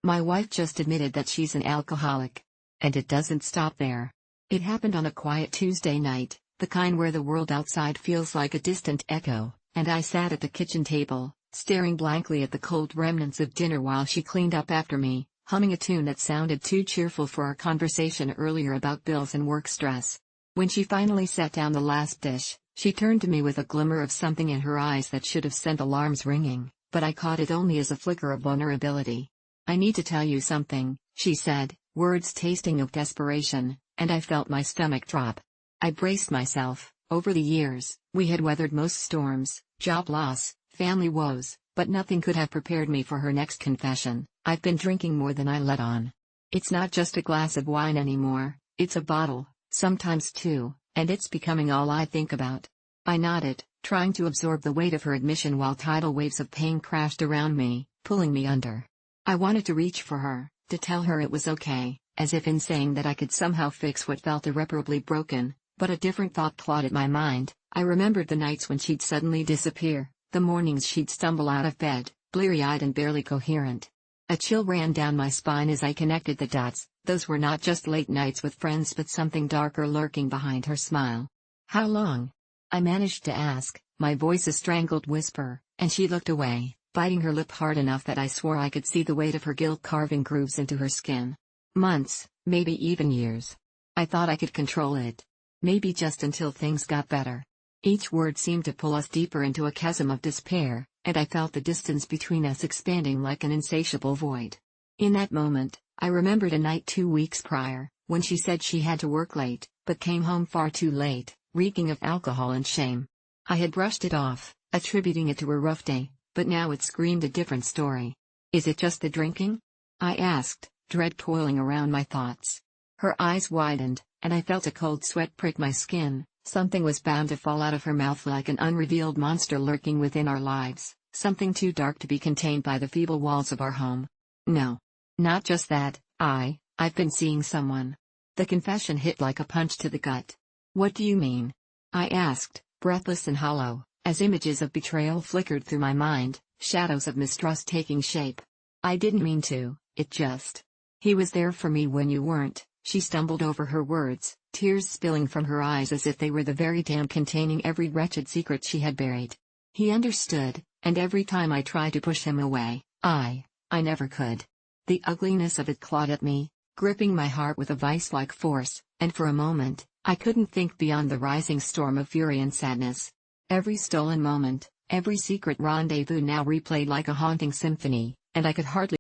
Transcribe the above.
My wife just admitted that she's an alcoholic. And it doesn't stop there. It happened on a quiet Tuesday night, the kind where the world outside feels like a distant echo, and I sat at the kitchen table, staring blankly at the cold remnants of dinner while she cleaned up after me, humming a tune that sounded too cheerful for our conversation earlier about bills and work stress. When she finally set down the last dish, she turned to me with a glimmer of something in her eyes that should have sent alarms ringing, but I caught it only as a flicker of vulnerability. "I need to tell you something," she said, words tasting of desperation, and I felt my stomach drop. I braced myself. Over the years, we had weathered most storms, job loss, family woes, but nothing could have prepared me for her next confession. "I've been drinking more than I let on. It's not just a glass of wine anymore, it's a bottle, sometimes two, and it's becoming all I think about." I nodded, trying to absorb the weight of her admission while tidal waves of pain crashed around me, pulling me under. I wanted to reach for her, to tell her it was okay, as if in saying that I could somehow fix what felt irreparably broken, but a different thought clawed at my mind. I remembered the nights when she'd suddenly disappear, the mornings she'd stumble out of bed, bleary-eyed and barely coherent. A chill ran down my spine as I connected the dots. Those were not just late nights with friends but something darker lurking behind her smile. "How long?" I managed to ask, my voice a strangled whisper, and she looked away, biting her lip hard enough that I swore I could see the weight of her guilt carving grooves into her skin. "Months, maybe even years." I thought I could control it. "Maybe just until things got better." Each word seemed to pull us deeper into a chasm of despair, and I felt the distance between us expanding like an insatiable void. In that moment, I remembered a night 2 weeks prior, when she said she had to work late, but came home far too late, reeking of alcohol and shame. I had brushed it off, attributing it to a rough day, but now it screamed a different story. "Is it just the drinking?" I asked, dread coiling around my thoughts. Her eyes widened, and I felt a cold sweat prick my skin. Something was bound to fall out of her mouth like an unrevealed monster lurking within our lives, something too dark to be contained by the feeble walls of our home. "No. Not just that, I've been seeing someone." The confession hit like a punch to the gut. "What do you mean?" I asked, breathless and hollow, as images of betrayal flickered through my mind, shadows of mistrust taking shape. "I didn't mean to, it just. He was there for me when you weren't." She stumbled over her words, tears spilling from her eyes as if they were the very dam containing every wretched secret she had buried. "He understood, and every time I tried to push him away, I never could." The ugliness of it clawed at me, gripping my heart with a vice-like force, and for a moment, I couldn't think beyond the rising storm of fury and sadness. Every stolen moment, every secret rendezvous now replayed like a haunting symphony, and I could hardly